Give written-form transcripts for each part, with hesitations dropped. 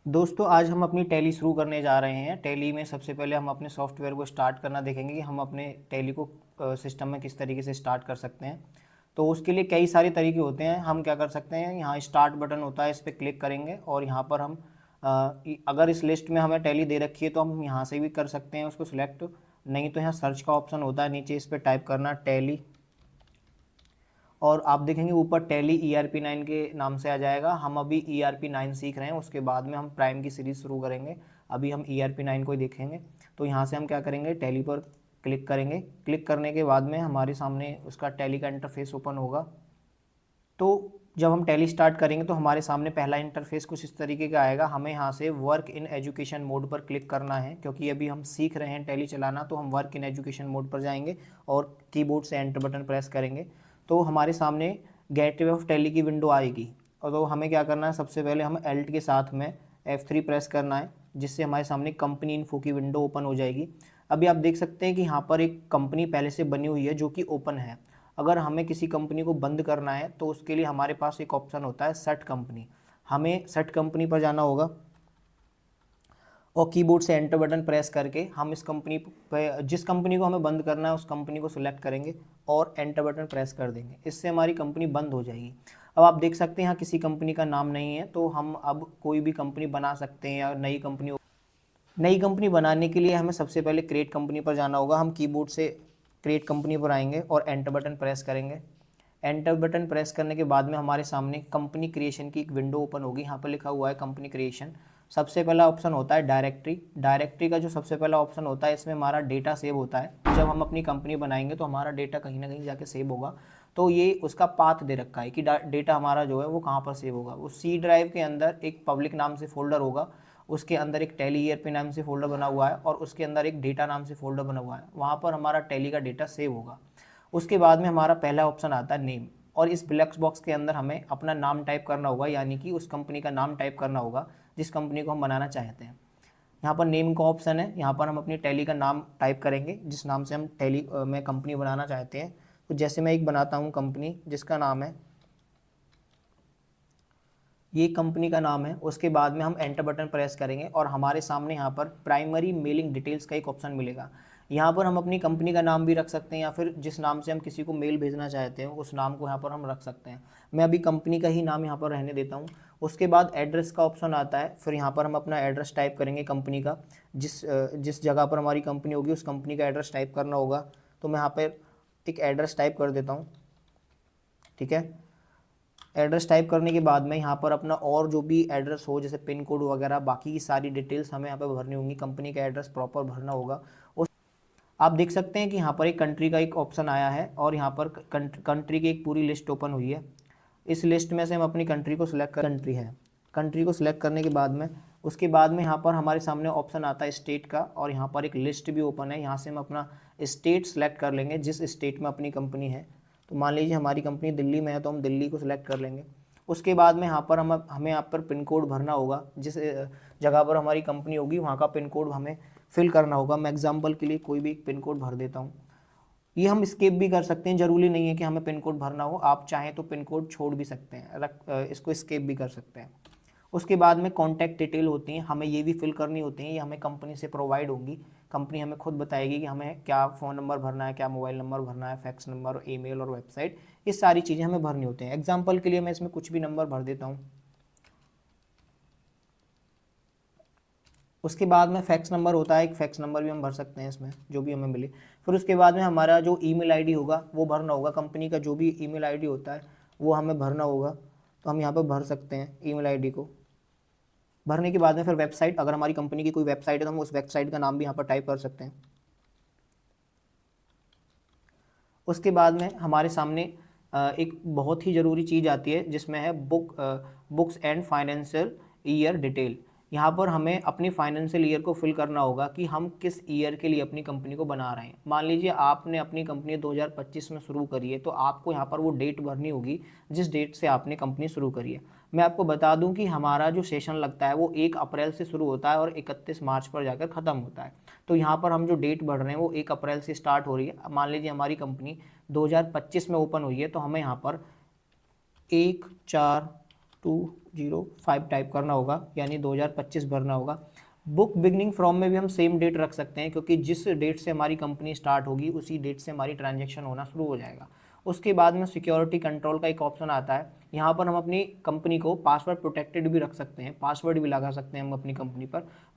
दोस्तों आज हम अपनी टैली शुरू करने जा रहे हैं। टैली में सबसे पहले हम अपने सॉफ्टवेयर को स्टार्ट करना देखेंगे कि हम अपने टैली को सिस्टम में किस तरीके से स्टार्ट कर सकते हैं। तो उसके लिए कई सारे तरीके होते हैं। हम क्या कर सकते हैं, यहाँ स्टार्ट बटन होता है, इस पर क्लिक करेंगे और यहाँ पर हम अगर इस लिस्ट में हमें टैली दे रखी है तो हम यहाँ से भी कर सकते हैं उसको सिलेक्ट। नहीं तो यहाँ सर्च का ऑप्शन होता है, नीचे इस पर टाइप करना टैली और आप देखेंगे ऊपर टैली ERP9 के नाम से आ जाएगा। हम अभी ERP9 सीख रहे हैं, उसके बाद में हम प्राइम की सीरीज़ शुरू करेंगे। अभी हम ERP9 को ही देखेंगे। तो यहाँ से हम क्या करेंगे, टैली पर क्लिक करेंगे। क्लिक करने के बाद में हमारे सामने उसका टैली का इंटरफेस ओपन होगा। तो जब हम टैली स्टार्ट करेंगे तो हमारे सामने पहला इंटरफेस कुछ इस तरीके का आएगा। हमें यहाँ से वर्क इन एजुकेशन मोड पर क्लिक करना है, क्योंकि अभी हम सीख रहे हैं टैली चलाना। तो हम वर्क इन एजुकेशन मोड पर जाएंगे और कीबोर्ड से एंटर बटन प्रेस करेंगे तो हमारे सामने गेटवे ऑफ टैली की विंडो आएगी। और तो हमें क्या करना है, सबसे पहले हमें एल्ट के साथ में F3 प्रेस करना है, जिससे हमारे सामने कंपनी इन्फो की विंडो ओपन हो जाएगी। अभी आप देख सकते हैं कि यहाँ पर एक कंपनी पहले से बनी हुई है जो कि ओपन है। अगर हमें किसी कंपनी को बंद करना है तो उसके लिए हमारे पास एक ऑप्शन होता है सेट कंपनी। हमें सेट कंपनी पर जाना होगा और कीबोर्ड से एंटर बटन प्रेस करके हम इस कंपनी पे, जिस कंपनी को हमें बंद करना है उस कंपनी को सिलेक्ट करेंगे और एंटर बटन प्रेस कर देंगे। इससे हमारी कंपनी बंद हो जाएगी। अब आप देख सकते हैं यहाँ किसी कंपनी का नाम नहीं है, तो हम अब कोई भी कंपनी बना सकते हैं या नई कंपनी बनाने के लिए हमें सबसे पहले क्रिएट कंपनी पर जाना होगा। हम कीबोर्ड से क्रिएट कंपनी पर आएंगे और एंटर बटन प्रेस करेंगे। एंटर बटन प्रेस करने के बाद में हमारे सामने कंपनी क्रिएशन की एक विंडो ओपन होगी। यहाँ पर लिखा हुआ है कंपनी क्रिएशन। सबसे पहला ऑप्शन होता है डायरेक्टरी। डायरेक्टरी का जो सबसे पहला ऑप्शन होता है, इसमें हमारा डेटा सेव होता है। जब हम अपनी कंपनी बनाएंगे तो हमारा डेटा कहीं ना कहीं जाके सेव होगा। तो ये उसका पाथ दे रखा है कि डेटा हमारा जो है वो कहाँ पर सेव होगा। वो सी ड्राइव के अंदर एक पब्लिक नाम से फोल्डर होगा, उसके अंदर एक टैली ERP नाम से फोल्डर बना हुआ है और उसके अंदर एक डेटा नाम से फोल्डर बना हुआ है। वहाँ पर हमारा टैली का डेटा सेव होगा। उसके बाद में हमारा पहला ऑप्शन आता है नेम, और इस ब्लैक बॉक्स के अंदर हमें अपना नाम टाइप करना होगा, यानी कि उस कंपनी का नाम टाइप करना होगा जिस कंपनी को हम बनाना चाहते हैं। यहाँ पर नेम का ऑप्शन है, यहाँ पर हम अपनी टैली का नाम टाइप करेंगे जिस नाम से हम टैली में कंपनी बनाना चाहते हैं। तो जैसे मैं एक बनाता हूँ कंपनी जिसका नाम है, ये कंपनी का नाम है। उसके बाद में हम एंटर बटन प्रेस करेंगे और हमारे सामने यहाँ पर प्राइमरी मेलिंग डिटेल्स का एक ऑप्शन मिलेगा। यहाँ पर हम अपनी कंपनी का नाम भी रख सकते हैं या फिर जिस नाम से हम किसी को मेल भेजना चाहते हैं उस नाम को यहाँ पर हम रख सकते हैं। मैं अभी कंपनी का ही नाम यहाँ पर रहने देता हूँ। उसके बाद एड्रेस का ऑप्शन आता है। फिर यहाँ पर हम अपना एड्रेस टाइप करेंगे कंपनी का, जिस जगह पर हमारी कंपनी होगी उस कंपनी का एड्रेस टाइप करना होगा। तो मैं यहाँ पर एक एड्रेस टाइप कर देता हूँ, ठीक है। एड्रेस टाइप करने के बाद में यहाँ पर अपना और जो भी एड्रेस हो, जैसे पिन कोड वगैरह, बाकी की सारी डिटेल्स हमें यहाँ पर भरनी होंगी। कंपनी का एड्रेस प्रॉपर भरना होगा। उस आप देख सकते हैं कि यहाँ पर एक कंट्री का एक ऑप्शन आया है और यहाँ पर कंट्री की एक पूरी लिस्ट ओपन हुई है। इस लिस्ट में से हम अपनी कंट्री को सिलेक्ट कर, कंट्री है, कंट्री को सिलेक्ट करने के बाद में उसके बाद में यहाँ पर हमारे सामने ऑप्शन आता है स्टेट का, और यहाँ पर एक लिस्ट भी ओपन है। यहाँ से हम अपना स्टेट सेलेक्ट कर लेंगे जिस स्टेट में अपनी कंपनी है। तो मान लीजिए हमारी कंपनी दिल्ली में है तो हम दिल्ली को सिलेक्ट कर लेंगे। उसके बाद में यहाँ पर हमें यहाँ पर पिन कोड भरना होगा। जिस जगह पर हमारी कंपनी होगी वहाँ का पिन कोड हमें फिल करना होगा। मैं एग्जांपल के लिए कोई भी एक पिन कोड भर देता हूँ। ये हम स्किप भी कर सकते हैं, ज़रूरी नहीं है कि हमें पिन कोड भरना हो। आप चाहें तो पिन कोड छोड़ भी सकते हैं, इसको स्किप भी कर सकते हैं। उसके बाद में कॉन्टैक्ट डिटेल होती हैं, हमें ये भी फिल करनी होती हैं। ये हमें कंपनी से प्रोवाइड होंगी। कंपनी हमें खुद बताएगी कि हमें क्या फ़ोन नंबर भरना है, क्या मोबाइल नंबर भरना है, फैक्स नंबर, ईमेल और वेबसाइट, ये सारी चीज़ें हमें भरनी होती हैं। एग्जाम्पल के लिए मैं इसमें कुछ भी नंबर भर देता हूँ। उसके बाद में फैक्स नंबर होता है, एक फैक्स नंबर भी हम भर सकते हैं इसमें, जो भी हमें मिले। फिर उसके बाद में हमारा जो ईमेल आईडी होगा वो भरना होगा। कंपनी का जो भी ईमेल आईडी होता है वो हमें भरना होगा। तो हम यहाँ पर भर सकते हैं ईमेल आईडी को। भरने के बाद में फिर वेबसाइट, अगर हमारी कंपनी की कोई वेबसाइट है तो हम उस वेबसाइट का नाम भी यहाँ पर टाइप कर सकते हैं। उसके बाद में हमारे सामने एक बहुत ही ज़रूरी चीज़ आती है जिसमें है books and financial year detail. यहाँ पर हमें अपनी फाइनेंशियल ईयर को फिल करना होगा कि हम किस ईयर के लिए अपनी कंपनी को बना रहे हैं। मान लीजिए आपने अपनी कंपनी 2025 में शुरू करी है, तो आपको यहाँ पर वो डेट भरनी होगी जिस डेट से आपने कंपनी शुरू करी है। मैं आपको बता दूं कि हमारा जो सेशन लगता है वो 1 अप्रैल से शुरू होता है और 31 मार्च पर जाकर ख़त्म होता है। तो यहाँ पर हम जो डेट भर रहे हैं वो 1 अप्रैल से स्टार्ट हो रही है। मान लीजिए हमारी कंपनी 2025 में ओपन हुई है, तो हमें यहाँ पर 1/4 6205 टाइप करना होगा, यानी 2025 भरना होगा। बुक बिगनिंग फ्रॉम में भी हम सेम डेट रख सकते हैं, क्योंकि जिस डेट से हमारी कंपनी स्टार्ट होगी उसी डेट से हमारी ट्रांजैक्शन होना शुरू हो जाएगा। उसके बाद में सिक्योरिटी कंट्रोल का एक ऑप्शन आता है, यहाँ पर हम अपनी कंपनी को पासवर्ड प्रोटेक्टेड भी रख सकते हैं, पासवर्ड भी लगा सकते हैं हम अपनी कंपनी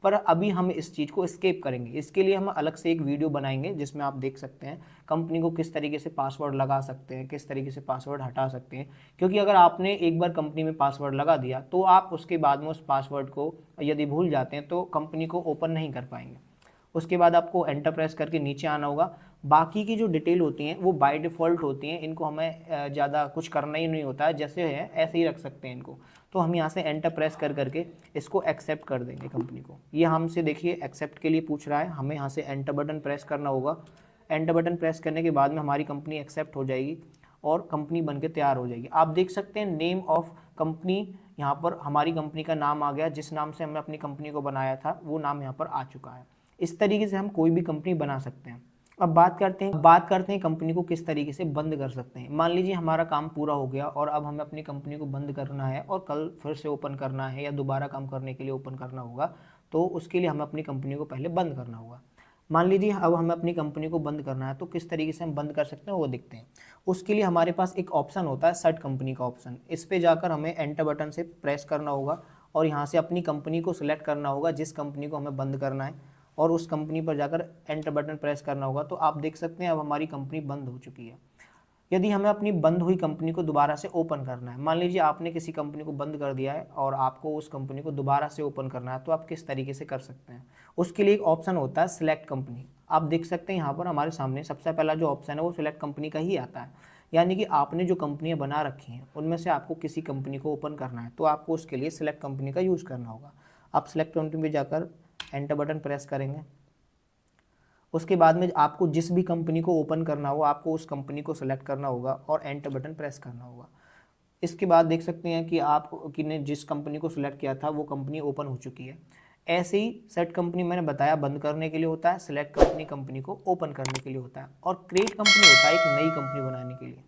पर अभी हम इस चीज़ को एस्केप करेंगे। इसके लिए हम अलग से एक वीडियो बनाएंगे जिसमें आप देख सकते हैं कंपनी को किस तरीके से पासवर्ड लगा सकते हैं, किस तरीके से पासवर्ड हटा सकते हैं। क्योंकि अगर आपने एक बार कंपनी में पासवर्ड लगा दिया तो आप उसके बाद में उस पासवर्ड को यदि भूल जाते हैं तो कंपनी को ओपन नहीं कर पाएंगे। उसके बाद आपको एंटर प्रेस करके नीचे आना होगा। बाकी की जो डिटेल होती हैं वो बाय डिफ़ॉल्ट होती हैं, इनको हमें ज़्यादा कुछ करना ही नहीं होता है, जैसे है ऐसे ही रख सकते हैं इनको। तो हम यहाँ से एंटर प्रेस कर करके इसको एक्सेप्ट कर देंगे कंपनी को। ये हमसे देखिए एक्सेप्ट के लिए पूछ रहा है, हमें यहाँ से एंटर बटन प्रेस करना होगा। एंटर बटन प्रेस करने के बाद में हमारी कंपनी एक्सेप्ट हो जाएगी और कंपनी बन के तैयार हो जाएगी। आप देख सकते हैं नेम ऑफ कंपनी, यहाँ पर हमारी कंपनी का नाम आ गया, जिस नाम से हमने अपनी कंपनी को बनाया था वो नाम यहाँ पर आ चुका है। इस तरीके से हम कोई भी कंपनी बना सकते हैं। अब बात करते हैं कंपनी को किस तरीके से बंद कर सकते हैं। मान लीजिए हमारा काम पूरा हो गया और अब हमें अपनी कंपनी को बंद करना है और कल फिर से ओपन करना है या दोबारा काम करने के लिए ओपन करना होगा, तो उसके लिए हमें अपनी कंपनी को पहले बंद करना होगा। मान लीजिए अब हमें अपनी कंपनी को बंद करना है, तो किस तरीके से हम बंद कर सकते हैं वो देखते हैं। उसके लिए हमारे पास एक ऑप्शन होता है शट कंपनी का ऑप्शन। इस पर जाकर हमें एंटर बटन से प्रेस करना होगा और यहाँ से अपनी कंपनी को सिलेक्ट करना होगा जिस कंपनी को हमें बंद करना है, और उस कंपनी पर जाकर एंटर बटन प्रेस करना होगा। तो आप देख सकते हैं अब हमारी कंपनी बंद हो चुकी है। यदि हमें अपनी बंद हुई कंपनी को दोबारा से ओपन करना है, मान लीजिए आपने किसी कंपनी को बंद कर दिया है और आपको उस कंपनी को दोबारा से ओपन करना है, तो आप किस तरीके से कर सकते हैं। उसके लिए एक ऑप्शन होता है सिलेक्ट कंपनी। आप देख सकते हैं यहाँ पर हमारे सामने सबसे पहला जो ऑप्शन है वो सिलेक्ट कंपनी का ही आता है, यानी कि आपने जो कंपनियाँ बना रखी हैं उनमें से आपको किसी कंपनी को ओपन करना है, तो आपको उसके लिए सिलेक्ट कंपनी का यूज़ करना होगा। आप सिलेक्ट कंपनी पर जाकर एंटर बटन प्रेस करेंगे। उसके बाद में आपको जिस भी कंपनी को ओपन करना हो आपको उस कंपनी को सिलेक्ट करना होगा और एंटर बटन प्रेस करना होगा। इसके बाद देख सकते हैं कि आपकी ने जिस कंपनी को सिलेक्ट किया था वो कंपनी ओपन हो चुकी है। ऐसे ही सेट कंपनी मैंने बताया बंद करने के लिए होता है, सिलेक्ट कंपनी को ओपन करने के लिए होता है, और क्रिएट कंपनी होता है एक नई कंपनी बनाने के लिए।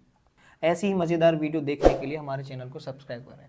ऐसी ही मज़ेदार वीडियो देखने के लिए हमारे चैनल को सब्सक्राइब करें।